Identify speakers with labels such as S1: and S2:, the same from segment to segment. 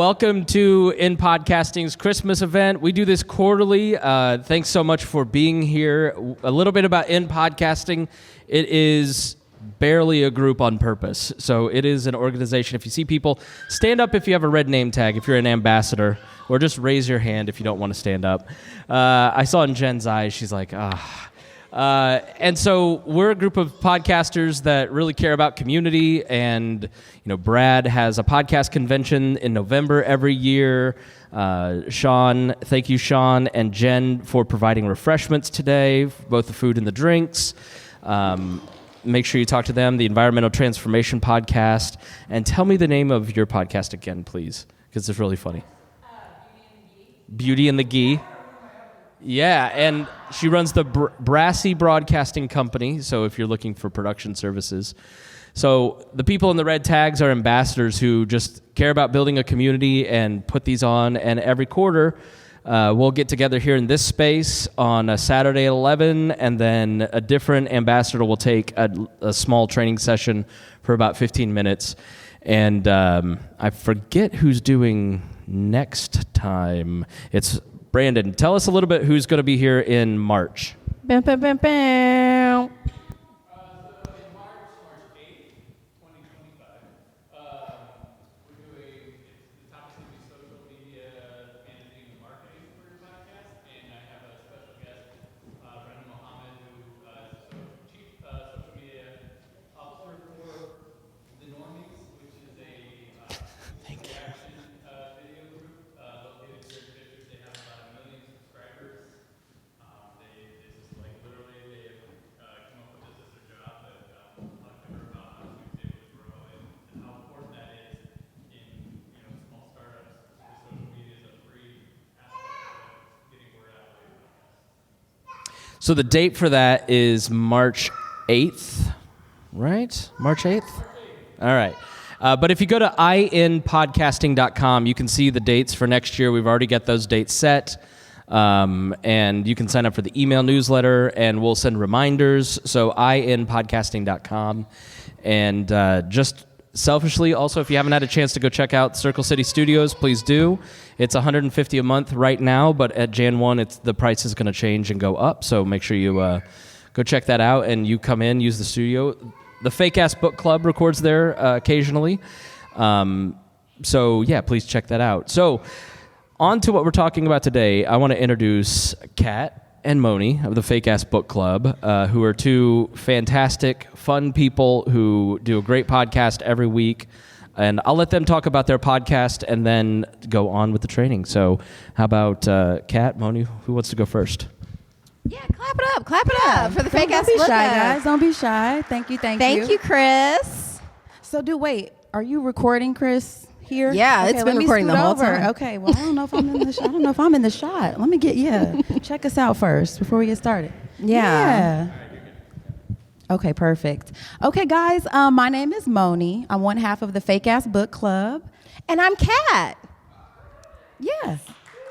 S1: Welcome to In Podcasting's Christmas event. We do this quarterly. Thanks so much for being here. A little bit about In Podcasting. It is barely a group on purpose. So it is an organization. If you see people, stand up if you have a red name tag, if you're an ambassador, or just raise your hand if you don't want to stand up. I saw in Jen's eyes, she's like, and so we're a group of podcasters that really care about community, and Brad has a podcast convention in November every year. Sean, thank you, Sean, and Jen for providing refreshments today, both the food and the drinks. Make sure you talk to them, the Environmental Transformation Podcast, and tell me the name of your podcast again, please, because it's really funny. Beauty and the Ghee. Yeah, and she runs the Brassy Broadcasting Company, so if you're looking for production services. So the people in the red tags are ambassadors who just care about building a community and put these on, and every quarter we'll get together here in this space on a Saturday at 11, and then a different ambassador will take a small training session for about 15 minutes. And I forget who's doing next time. It's Brandon. Tell us a little bit who's going to be here in March.
S2: Bam, bam, bam, bam.
S1: So in March 8th, 2025, we're doing, the topic's going to be social media managing and marketing for your podcast, and I have a special guest, Brandon Mohammed, who is Chief Social Media Officer for the Normies, which is a reaction video group located here in Fishers. They have about 1 million subscribers. This is like literally they have come up with this as their job, but talk to her about how she was able to grow and how important that is in small startups. Social media is a free aspect of getting word out about your podcast. So the date for that is March 8th, right? March 8th? All right. But if you go to inpodcasting.com, you can see the dates for next year. We've already got those dates set. And you can sign up for the email newsletter, and we'll send reminders. So inpodcasting.com. And just selfishly, also, if you haven't had a chance to go check out Circle City Studios, please do. It's $150 a month right now, but at Jan 1, the price is going to change and go up. So make sure you go check that out, and you come in, use the studio. The Fake Ass Book Club records there occasionally. So, yeah, please check that out. So, on to what we're talking about today. I want to introduce Kat and Moni of the Fake Ass Book Club, who are two fantastic, fun people who do a great podcast every week. And I'll let them talk about their podcast and then go on with the training. So, how about Kat, Moni? Who wants to go first?
S2: Yeah, clap it up for the Fake Ass
S3: Don't be
S2: Book
S3: shy,
S2: Club.
S3: guys. Don't be shy. Thank you.
S2: Thank you, Chris.
S3: So, wait, are you recording, Chris, here?
S2: Yeah, it's been recording the whole time.
S3: Okay, well, I don't know if I'm in the shot. I don't know if I'm in the shot. Let me check us out first before we get started.
S2: Yeah.
S3: Okay, perfect. Okay, guys, my name is Moni. I'm one half of the Fake Ass Book Club.
S2: And I'm Kat.
S3: Yeah.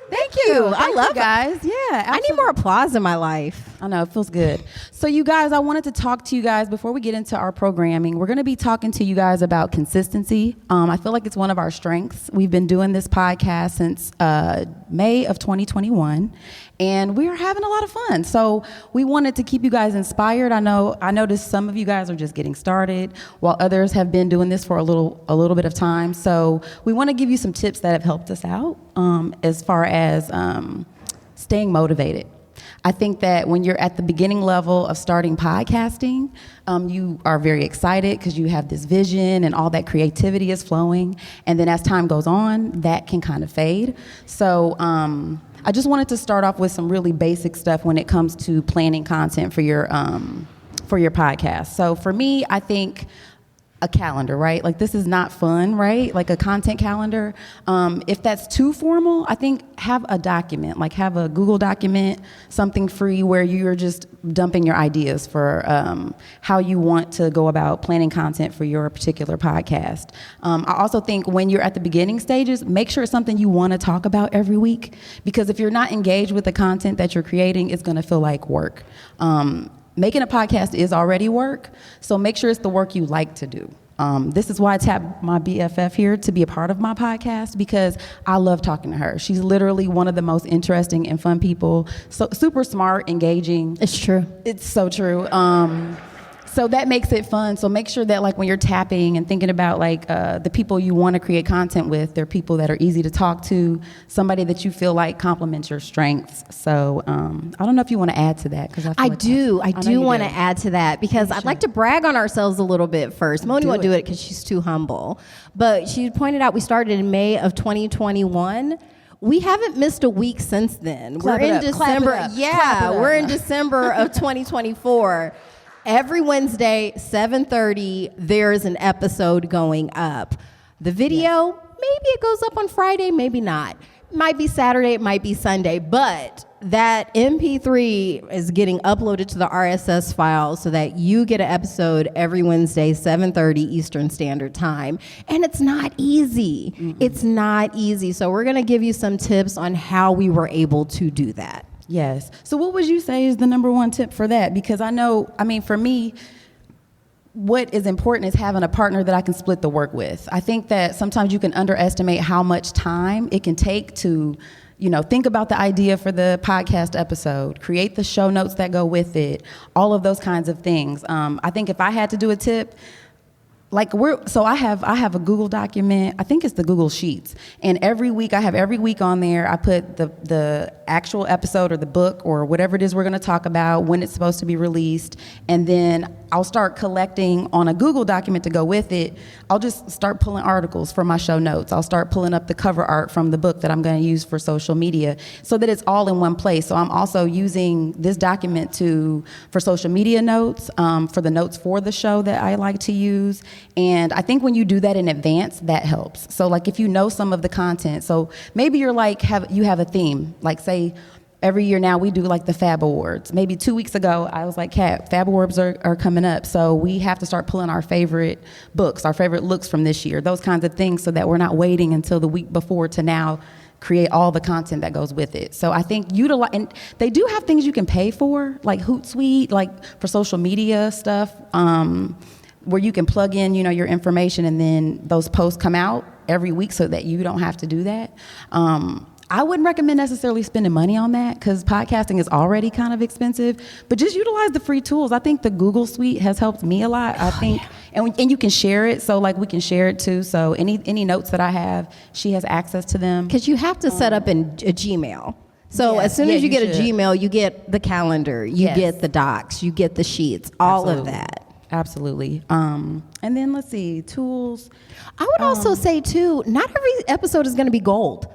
S2: Thank you. I love
S3: you guys. Yeah, absolutely.
S2: I need more applause in my life.
S3: I know, it feels good. So you guys, I wanted to talk to you guys before we get into our programming. We're going to be talking to you guys about consistency. I feel like it's one of our strengths. We've been doing this podcast since May of 2021, and we're having a lot of fun. So we wanted to keep you guys inspired. I noticed some of you guys are just getting started, while others have been doing this for a little bit of time. So we want to give you some tips that have helped us out as far as staying motivated. I think that when you're at the beginning level of starting podcasting, you are very excited because you have this vision and all that creativity is flowing. And then as time goes on, that can kind of fade. So I just wanted to start off with some really basic stuff when it comes to planning content for your podcast. So for me, I think a calendar, right? Like, this is not fun, right? Like a content calendar. If that's too formal, I think have a document, like have a Google document, something free where you're just dumping your ideas for how you want to go about planning content for your particular podcast. I also think when you're at the beginning stages, make sure it's something you want to talk about every week, because if you're not engaged with the content that you're creating, it's going to feel like work. Making a podcast is already work, so make sure it's the work you like to do. This is why I tapped my BFF here to be a part of my podcast, because I love talking to her. She's literally one of the most interesting and fun people. So super smart, engaging.
S2: It's true.
S3: It's so true. So that makes it fun. So make sure that like when you're tapping and thinking about like the people you want to create content with, they're people that are easy to talk to, somebody that you feel like complements your strengths. So I don't know if you want to add to that, because
S2: I do want to add to that, because I'd like to brag on ourselves a little bit first. Moni won't do it because she's too humble. But she pointed out we started in May of 2021. We haven't missed a week since then.
S3: Clap
S2: we're
S3: it
S2: in
S3: up,
S2: December.
S3: clap it up,
S2: Yeah,
S3: clap it up.
S2: we're in December of 2024. Every Wednesday, 7:30, there's an episode going up. The video, maybe it goes up on Friday, maybe not. Might be Saturday, it might be Sunday, but that MP3 is getting uploaded to the RSS file so that you get an episode every Wednesday, 7:30 Eastern Standard Time. And it's not easy. It's not easy. So we're going to give you some tips on how we were able to do that.
S3: Yes. So what would you say is the number one tip for that? Because for me, what is important is having a partner that I can split the work with. I think that sometimes you can underestimate how much time it can take to, think about the idea for the podcast episode, create the show notes that go with it, all of those kinds of things. I think if I had to do a tip, I have a Google document. I think it's the Google Sheets, and every week on there. I put the actual episode or the book or whatever it is we're going to talk about, when it's supposed to be released, and then I'll start collecting on a Google document to go with it. I'll just start pulling articles for my show notes. I'll start pulling up the cover art from the book that I'm going to use for social media, so that it's all in one place. So I'm also using this document for social media notes, for the notes for the show that I like to use. And I think when you do that in advance, that helps. So like if you know some of the content, so maybe you're like, you have a theme, like say every year now we do like the FAB Awards. Maybe 2 weeks ago, I was like, Kat, FAB Awards are coming up. So we have to start pulling our favorite books, our favorite looks from this year, those kinds of things, so that we're not waiting until the week before to now create all the content that goes with it. So I think and they do have things you can pay for, like Hootsuite, like for social media stuff, where you can plug in, your information, and then those posts come out every week so that you don't have to do that. I wouldn't recommend necessarily spending money on that, because podcasting is already kind of expensive, but just utilize the free tools. I think the Google Suite has helped me a lot. I think, and you can share it. So like we can share it too. So any notes that I have, she has access to them.
S2: Because you have to set up in a Gmail. So as soon as you get a Gmail, you get the calendar, you get the docs, you get the sheets, all of that.
S3: Absolutely. And then let's see, tools.
S2: I would also say too, not every episode is going to be gold.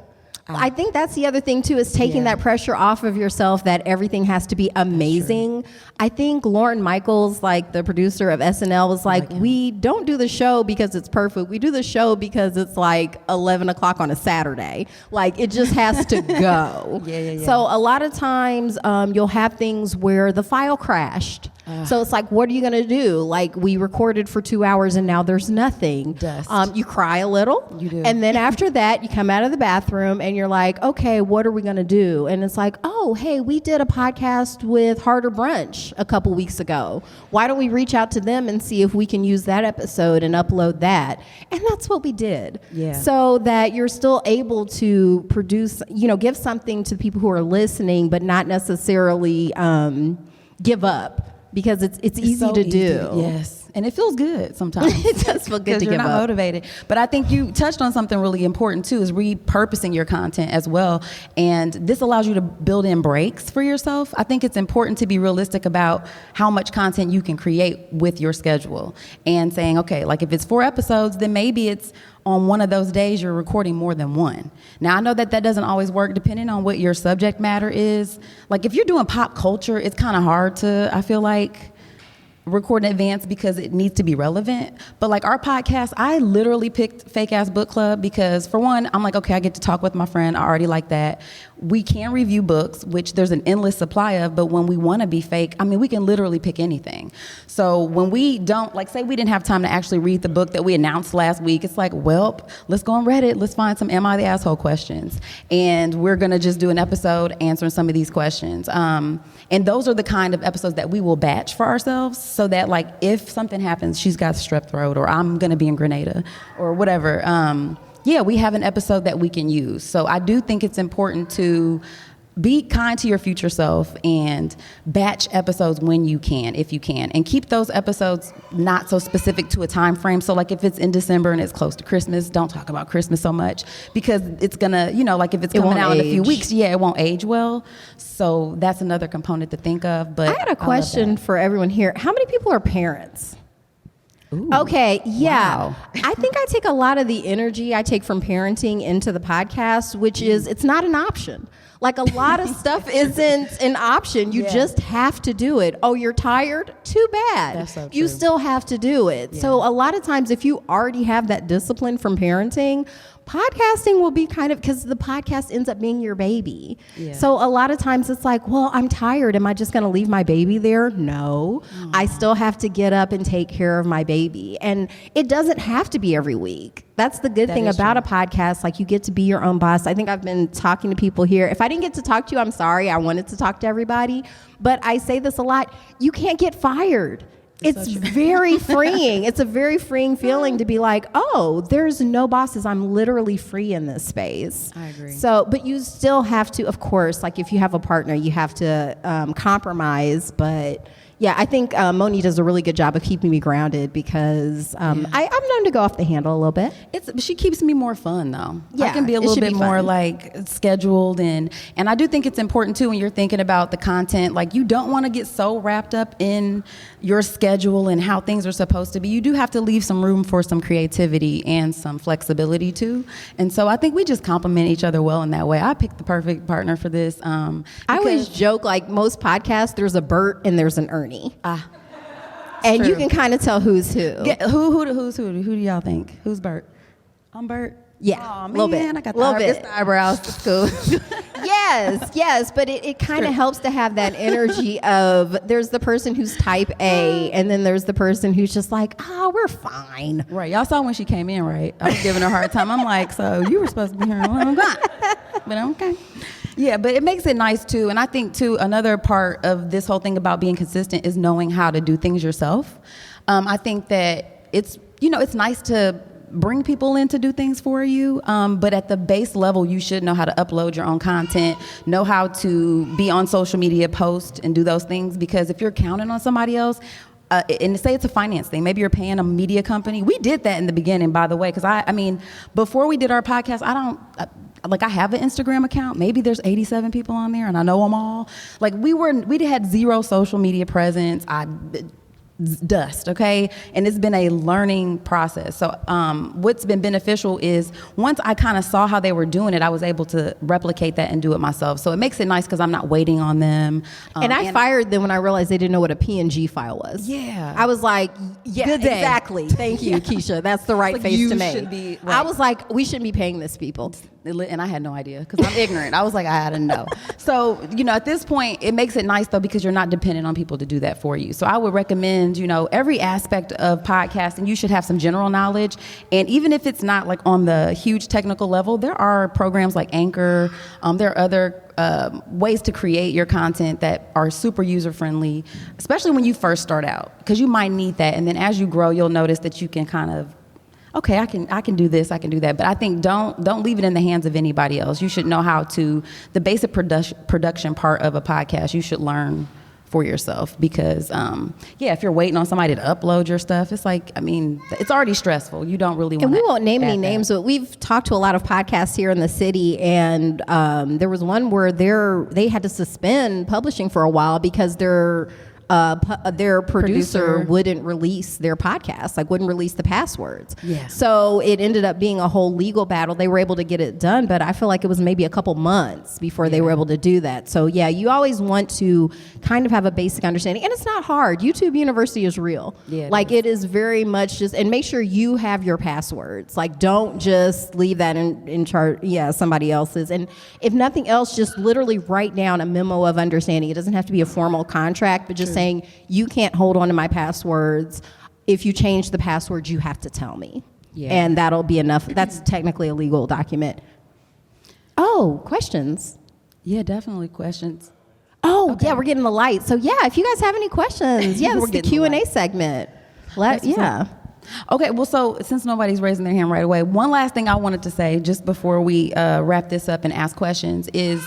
S2: I think that's the other thing too, is taking that pressure off of yourself that everything has to be amazing. I think Lauren Michaels, like the producer of SNL, was like, we don't do the show because it's perfect. We do the show because it's like 11 o'clock on a Saturday. Like it just has to go. So a lot of times you'll have things where the file crashed. So it's like, what are you going to do? Like we recorded for 2 hours and now there's nothing.
S3: Dust.
S2: You cry a little.
S3: You do.
S2: And then after that, you come out of the bathroom and you're like, okay, what are we going to do? And it's like, oh, hey, we did a podcast with Harder Brunch a couple weeks ago. Why don't we reach out to them and see if we can use that episode and upload that? And that's what we did. So that you're still able to produce, give something to people who are listening, but not necessarily give up. Because it's easy
S3: so
S2: to do.
S3: Yes. And it feels good sometimes.
S2: It does feel good to
S3: you're
S2: give
S3: not
S2: up.
S3: motivated. But I think you touched on something really important too, is repurposing your content as well. And this allows you to build in breaks for yourself. I think it's important to be realistic about how much content you can create with your schedule, and saying, okay, like if it's 4 episodes, then maybe it's on one of those days you're recording more than one. Now, I know that doesn't always work depending on what your subject matter is. Like if you're doing pop culture, it's kind of hard to, I feel like, record in advance because it needs to be relevant. But like our podcast, I literally picked Fake Ass Book Club because, for one, I'm like, okay, I get to talk with my friend. I already like that. We can review books, which there's an endless supply of, but when we want to be fake, we can literally pick anything. So when we don't, like say we didn't have time to actually read the book that we announced last week, it's like, well, let's go on Reddit. Let's find some Am I the Asshole questions. And we're going to just do an episode answering some of these questions. And those are the kind of episodes that we will batch for ourselves. so that like if something happens, she's got strep throat, or I'm going to be in Grenada, or whatever. We have an episode that we can use. So I do think it's important to be kind to your future self and batch episodes when you can, if you can, and keep those episodes not so specific to a time frame. So like if it's in December and it's close to Christmas, don't talk about Christmas so much, because it's gonna, like if it's coming out in a few weeks, it won't age well. So that's another component to think of. But
S2: I had a question for everyone here. How many people are parents? Ooh, okay, yeah. Wow. I think I take a lot of the energy I take from parenting into the podcast, which is it's not an option. Like a lot of stuff isn't an option. You just have to do it. Oh, you're tired? Too bad.
S3: That's so true.
S2: You still have to do it. Yeah. So a lot of times if you already have that discipline from parenting, podcasting will be kind of, because the podcast ends up being your baby. Yeah. So a lot of times it's like, well, I'm tired. Am I just going to leave my baby there? No. Aww. I still have to get up and take care of my baby. And it doesn't have to be every week. That's the good thing about a podcast. Like you get to be your own boss. I think I've been talking to people here. If I didn't get to talk to you, I'm sorry. I wanted to talk to everybody. But I say this a lot. You can't get fired. It's very freeing. It's a very freeing feeling to be like, oh, there's no bosses. I'm literally free in this space.
S3: I agree.
S2: So, but you still have to, of course, like if you have a partner, you have to compromise. But yeah, I think Moni does a really good job of keeping me grounded because I'm known to go off the handle a little bit.
S3: She keeps me more fun though.
S2: Yeah,
S3: I can be a little bit more like scheduled and I do think it's important too when you're thinking about the content. Like you don't want to get so wrapped up in your schedule and how things are supposed to be. You do have to leave some room for some creativity and some flexibility too. And so I think we just complement each other well in that way. I picked the perfect partner for this.
S2: I always joke like most podcasts, there's a Bert and there's an Ernie. And true. You can kind of tell who's who.
S3: Who's who? Who do y'all think? Who's Bert? I'm Bert.
S2: Yeah,
S3: a little bit. I got the eyebrows. It's cool.
S2: yes, but it kind of helps to have that energy of there's the person who's type A, and then there's the person who's just like, we're fine.
S3: Right. Y'all saw when she came in, right? I was giving her a hard time. I'm like, so you were supposed to be here. Well, I'm gone. But okay. Yeah, but it makes it nice too. And I think too, another part of this whole thing about being consistent is knowing how to do things yourself. I think that it's nice to bring people in to do things for you. But at the base level, you should know how to upload your own content, know how to be on social media, post and do those things. Because if you're counting on somebody else, and say it's a finance thing, maybe you're paying a media company. We did that in the beginning, by the way, because I mean, before we did our podcast, I have an Instagram account. Maybe there's 87 people on there and I know them all. Like we had zero social media presence. Dust, okay? And it's been a learning process. So what's been beneficial is once I kind of saw how they were doing it, I was able to replicate that and do it myself. So it makes it nice because I'm not waiting on them.
S2: And I fired them when I realized they didn't know what a PNG file was.
S3: Yeah.
S2: I was like, yeah,
S3: good day.
S2: Exactly. Thank you, Keisha. That's the right face to make.
S3: Right.
S2: I was like, we shouldn't be paying this people.
S3: And I had no idea because I'm ignorant. I was like, I didn't know. So, at this point, it makes it nice, though, because you're not dependent on people to do that for you. So I would recommend, every aspect of podcasting, you should have some general knowledge. And even if it's not like on the huge technical level, there are programs like Anchor. There are other ways to create your content that are super user-friendly, especially when you first start out, because you might need that. And then as you grow, you'll notice that you can kind of, okay, I can do this, I can do that. But I think don't leave it in the hands of anybody else. You should know how to, the basic production part of a podcast, you should learn for yourself because, if you're waiting on somebody to upload your stuff, it's like, it's already stressful. You don't really want to.
S2: And we won't name any names, but we've talked to a lot of podcasts here in the city, and there was one where they had to suspend publishing for a while because their producer wouldn't release their podcast, wouldn't release the passwords.
S3: Yeah.
S2: So it ended up being a whole legal battle. They were able to get it done, but I feel like it was maybe a couple months before they were able to do that. So yeah, you always want to kind of have a basic understanding, and it's not hard. YouTube University is real.
S3: Yeah,
S2: it is very much just, and make sure you have your passwords. Don't just leave that in charge. Yeah, somebody else's. And if nothing else, just literally write down a memo of understanding. It doesn't have to be a formal contract, but just saying, you can't hold on to my passwords. If you change the password, you have to tell me. Yeah. And that'll be enough. That's technically a legal document. Oh, questions.
S3: Yeah, definitely questions.
S2: Oh, yeah, we're getting the light. So, yeah, if you guys have any questions, this is the Q&A segment.
S3: Okay, well, so since nobody's raising their hand right away, one last thing I wanted to say just before we wrap this up and ask questions is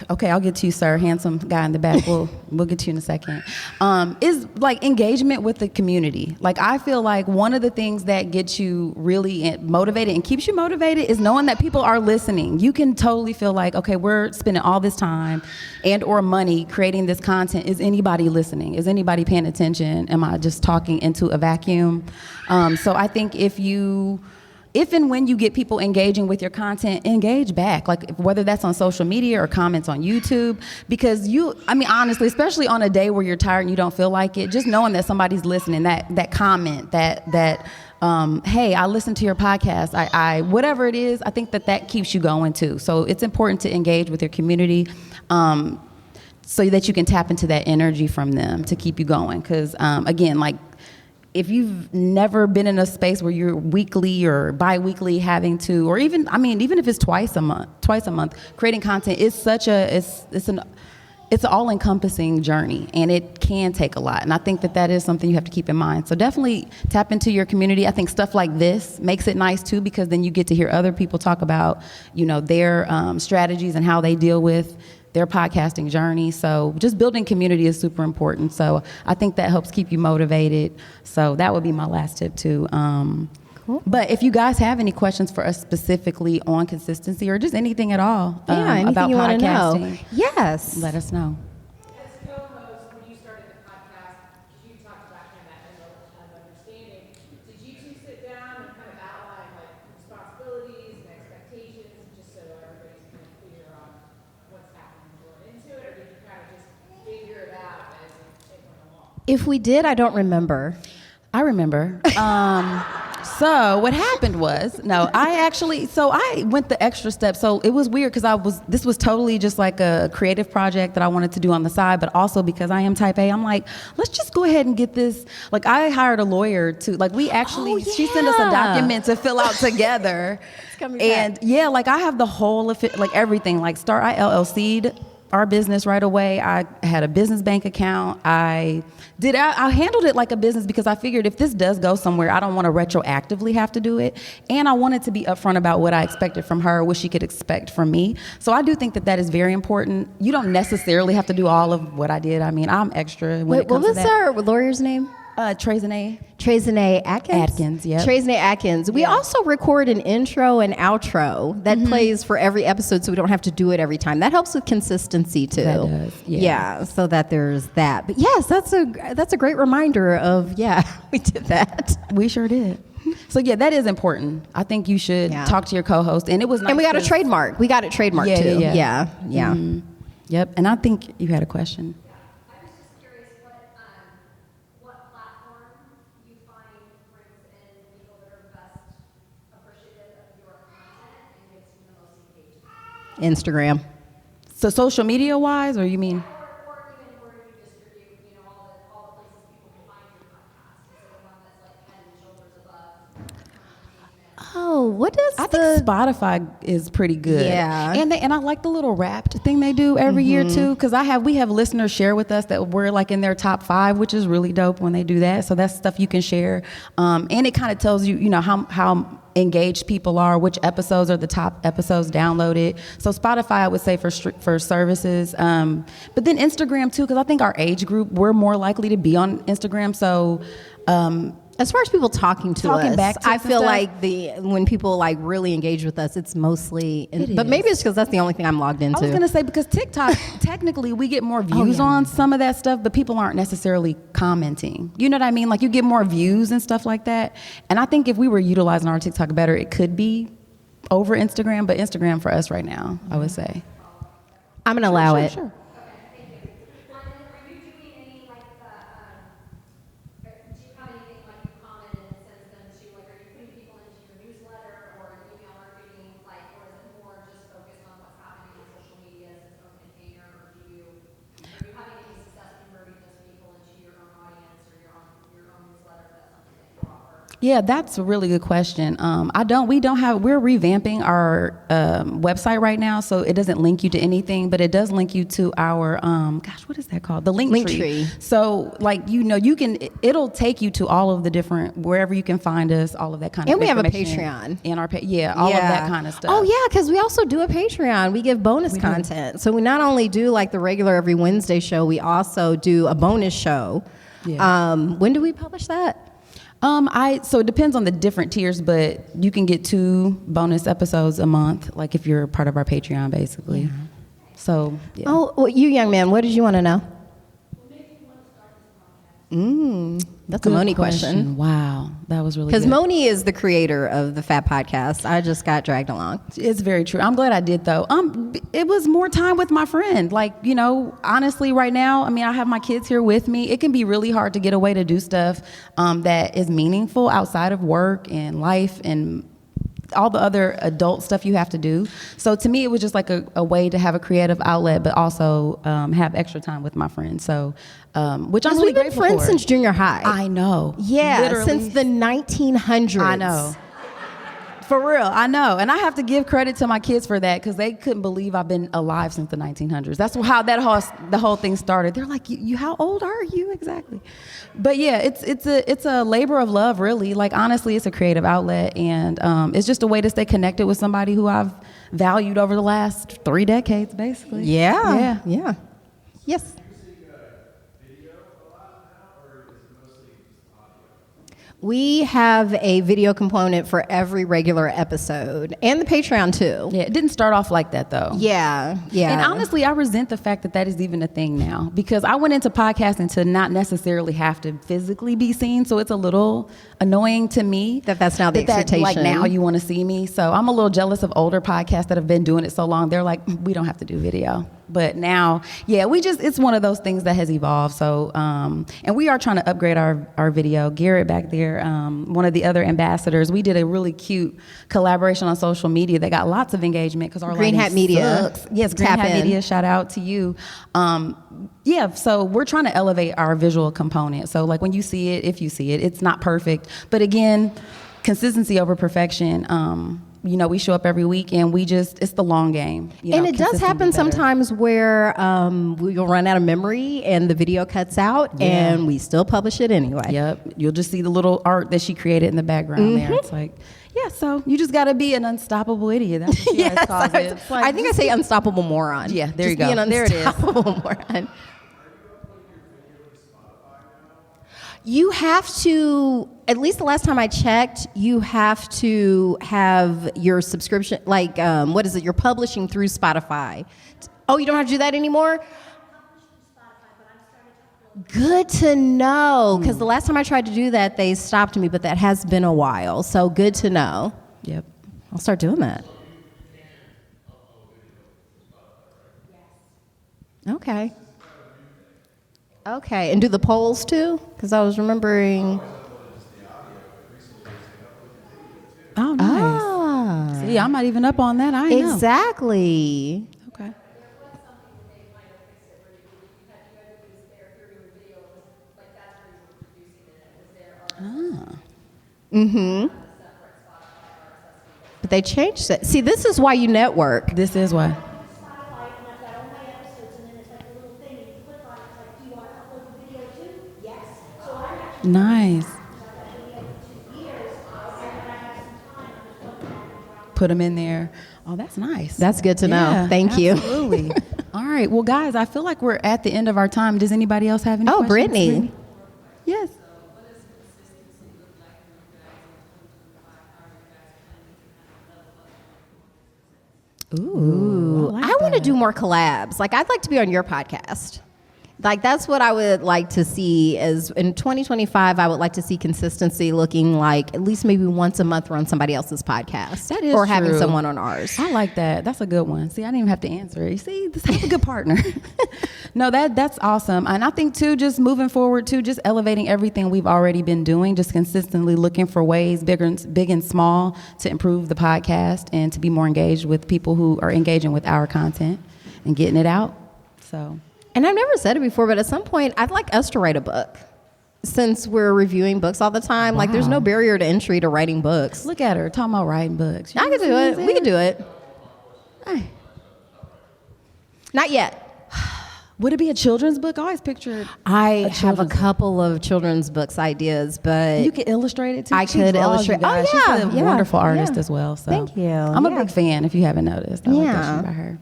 S3: okay, I'll get to you, sir, handsome guy in the back. We'll get to you in a second. Is like engagement with the community. Like I feel like one of the things that gets you really motivated and keeps you motivated is knowing that people are listening. You can totally feel like, okay, we're spending all this time and or money creating this content. Is anybody listening? Is anybody paying attention? Am I just talking into a vacuum? So I think if and when you get people engaging with your content, engage back, like whether that's on social media or comments on YouTube, because honestly, especially on a day where you're tired and you don't feel like it, just knowing that somebody's listening, that comment, that hey, I listened to your podcast, I whatever it is, I think that keeps you going too. So it's important to engage with your community, so that you can tap into that energy from them to keep you going. Because again, like, if you've never been in a space where you're weekly or bi-weekly having to, or even if it's twice a month, creating content is it's an all-encompassing journey, and it can take a lot. And I think that is something you have to keep in mind. So definitely tap into your community. I think stuff like this makes it nice too, because then you get to hear other people talk about, their strategies and how they deal with their podcasting journey. So just building community is super important. So I think that helps keep you motivated. So that would be my last tip too. Cool. But if you guys have any questions for us specifically on consistency or just anything at all
S2: anything
S3: about
S2: you
S3: podcasting,
S2: know. Yes,
S3: let us know.
S4: As co-host, when you started the podcast, you talked about kind of that understanding. Did you two sit down and kind of outline like responsibilities and expectations, just so everybody's kind of clear on what's happening going into it, or did you kind of just figure it out as it went along?
S2: If we did, I don't remember.
S3: I remember. So what happened was, I went the extra step. So it was weird because this was totally just like a creative project that I wanted to do on the side, but also because I am type A, I'm like, let's just go ahead and get this. Like I hired a lawyer to, like she sent us a document to fill out together. And I have the whole of it, like everything, like I LLC'd our business right away. I had a business bank account. I handled it like a business because I figured if this does go somewhere, I don't want to retroactively have to do it. And I wanted to be upfront about what I expected from her, what she could expect from me. So I do think that is very important. You don't necessarily have to do all of what I did. I mean, I'm extra when it comes to that.
S2: What was our lawyer's name?
S3: Trezene
S2: Atkins.
S3: Yep.
S2: Trezene Atkins. We also record an intro and outro that plays for every episode, so we don't have to do it every time. That helps with consistency too.
S3: That does.
S2: Yeah, so that there's that. But yes, that's a great reminder of we did that.
S3: We sure did. So that is important. I think you should talk to your co-host, and it was nice.
S2: And we got a trademark. We got it trademarked too. Yeah.
S3: Mm-hmm. Yep. And I think you had a question.
S2: Instagram.
S3: So social media wise, or you mean?
S4: Or even where you distribute, all the places people can find your podcast. Is there one that's like head and shoulders above?
S2: Oh, what does
S3: I think Spotify is pretty good.
S2: Yeah.
S3: And I like the little wrapped thing they do every year too, because we have listeners share with us that we're like in their top 5, which is really dope when they do that. So that's stuff you can share. And it kind of tells you, how engaged people are, which episodes are the top episodes downloaded. So Spotify, I would say for services, but then Instagram too, because I think our age group, we're more likely to be on Instagram. So
S2: as far as people talking us,
S3: back to
S2: I
S3: us
S2: feel
S3: and
S2: like when people like really engage with us, it's mostly, but maybe it's because that's the only thing I'm logged into.
S3: I was going to say, because TikTok, technically we get more views on some of that stuff, but people aren't necessarily commenting. You know what I mean? Like you get more views and stuff like that. And I think if we were utilizing our TikTok better, it could be over Instagram, but Instagram for us right now, I would say.
S2: I'm going to allow it.
S3: Sure. Yeah, that's a really good question. We're revamping our website right now, so it doesn't link you to anything, but it does link you to our, what is that called? The link tree. So it'll take you to all of the different, wherever you can find us, all of that kind of
S2: information. And we
S3: have a
S2: Patreon.
S3: And all of that kind of stuff.
S2: Oh yeah, because we also do a Patreon. We give bonus content. So we not only do like the regular every Wednesday show, we also do a bonus show. Yeah. When do we publish that?
S3: So it depends on the different tiers, but you can get 2 bonus episodes a month, like if you're part of our Patreon, basically. Yeah. So, yeah.
S2: Oh, well, you young man, what did you want to know? That's a Moni question.
S3: Wow, that was really good.
S2: Because Moni is the creator of the FAB podcast. I just got dragged along.
S3: It's very true. I'm glad I did, though. It was more time with my friend. Honestly, right now, I have my kids here with me. It can be really hard to get away to do stuff that is meaningful outside of work and life and all the other adult stuff you have to do. So to me, it was just like a way to have a creative outlet, but also have extra time with my friends. So, which I'm really grateful for. We've been friends
S2: since junior high.
S3: I know.
S2: Yeah,
S3: literally.
S2: Since the 1900s.
S3: I know. For real, I know. And I have to give credit to my kids for that because they couldn't believe I've been alive since the 1900s. That's how the whole thing started. They're like, you how old are you exactly? But yeah, it's a labor of love, really. Honestly, it's a creative outlet. And it's just a way to stay connected with somebody who I've valued over the last 3 decades, basically.
S2: Yeah. Yes. We have a video component for every regular episode and the Patreon too.
S3: Yeah, it didn't start off like that though.
S2: Yeah.
S3: And honestly, I resent the fact that is even a thing now because I went into podcasting to not necessarily have to physically be seen. So it's a little annoying to me
S2: that's now the expectation.
S3: Now you want to see me. So I'm a little jealous of older podcasts that have been doing it so long. They're like, we don't have to do video. But now, it's one of those things that has evolved. So, and we are trying to upgrade our video. Garrett back there, one of the other ambassadors, we did a really cute collaboration on social media that got lots of engagement because our
S2: Green Hat Media.
S3: Sucks. Yes, Green Hat Media, shout out to you. So we're trying to elevate our visual component. So when you see it, if you see it, it's not perfect. But again, consistency over perfection. We show up every week and it's the long game.
S2: And it does happen sometimes where we'll run out of memory and the video cuts out and we still publish it anyway.
S3: Yep. You'll just see the little art that she created in the background there. It's like, so you just got to be an unstoppable idiot. That's what she always calls it.
S2: I think I say unstoppable moron.
S3: Yeah, there you go.
S2: Be an
S3: there it is.
S2: Unstoppable moron. You have to, at least the last time I checked, you have to have your subscription, you're publishing through Spotify. Oh, you don't have to do that anymore? Good to know, because the last time I tried to do that, they stopped me, but that has been a while. So good to know.
S3: Yep.
S2: I'll start doing that. Okay. Okay, and do the polls too? Because I was remembering.
S3: Oh, nice. See, I'm not even up on that. I know.
S2: Exactly.
S3: Okay.
S2: But they changed it. See, this is why you network.
S3: This is why. Nice. Put them in there. Oh, that's nice.
S2: That's good to know. Thank you.
S3: Absolutely. All right. Well, guys, I feel like we're at the end of our time. Does anybody else have any questions?
S2: Brittany.
S3: Yes.
S2: Ooh. I want to do more collabs. I'd like to be on your podcast. That's what I would like to see as in 2025. I would like to see consistency looking like at least maybe once a month we're on somebody else's podcast.
S3: That is
S2: or
S3: true.
S2: Having someone on ours.
S3: I like that. That's a good one. See, I didn't even have to answer it. You see, this is a good partner. No, that's awesome. And I think too, just moving forward too, just elevating everything we've already been doing, just consistently looking for ways, big and small, to improve the podcast and to be more engaged with people who are engaging with our content and getting it out. So.
S2: And I've never said it before, but at some point, I'd like us to write a book. since we're reviewing books all the time, like there's no barrier to entry to writing books.
S3: Look at her talking about writing books.
S2: I could do it. We could do it.
S3: Hey.
S2: Not yet.
S3: Would it be a children's book? I always pictured.
S2: I have a couple of children's books ideas, but
S3: You could illustrate it too.
S2: I
S3: She
S2: could
S3: draws, you
S2: illustrate.
S3: guys.
S2: Oh, yeah,
S3: She's a
S2: yeah,
S3: wonderful artist
S2: yeah.
S3: as well. So
S2: Thank you.
S3: I'm a
S2: Yeah.
S3: big fan. If you haven't noticed, I like that
S2: Yeah.
S3: shit about her.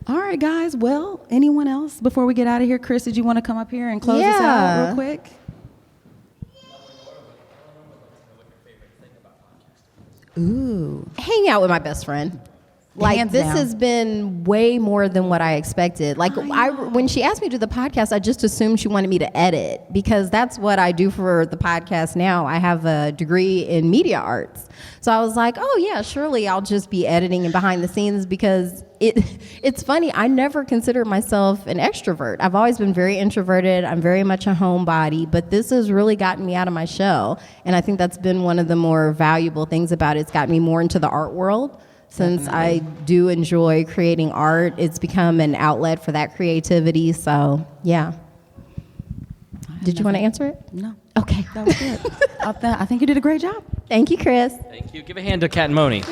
S3: All right, guys. Well, anyone else before we get out of here? Chris, did you want to come up here and close us out
S2: Yeah.
S3: real quick? Ooh.
S2: hang out with my best friend. Like
S3: Hands
S2: this
S3: down.
S2: has been way more than what I expected. Like when she asked me to do the podcast, I just assumed she wanted me to edit because that's what I do for the podcast now. I have a degree in media arts. So I was like, oh yeah, surely I'll just be editing and behind the scenes because it's funny. I never considered myself an extrovert. I've always been very introverted. I'm very much a homebody, but this has really gotten me out of my shell. And I think that's been one of the more valuable things about it. It's got me more into the art world. Since I do enjoy creating art, it's become an outlet for that creativity. So, yeah. Did you want to answer it?
S3: No.
S2: Okay.
S3: That was good. I think you did a great job.
S2: Thank you, Chris.
S1: Thank you. Give a hand to Kat and Moni.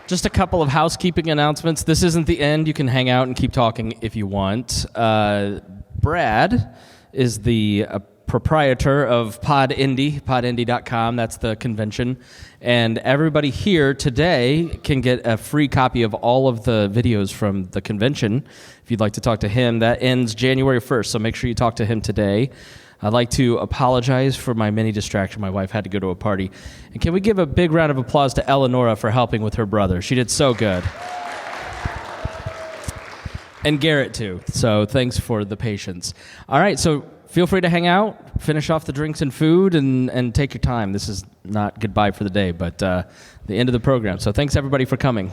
S1: Just a couple of housekeeping announcements. This isn't the end. You can hang out and keep talking if you want. Brad is the proprietor of podindy.com. That's the convention. And everybody here today can get a free copy of all of the videos from the convention. If you'd like to talk to him, that ends January 1st, so make sure you talk to him today. I'd like to apologize for my mini distraction. My wife had to go to a party. And can we give a big round of applause to Eleonora for helping with her brother? She did so good. And Garrett, too. So thanks for the patience. All right, so feel free to hang out, finish off the drinks and food, and take your time. This is not goodbye for the day, but the end of the program. So thanks, everybody, for coming.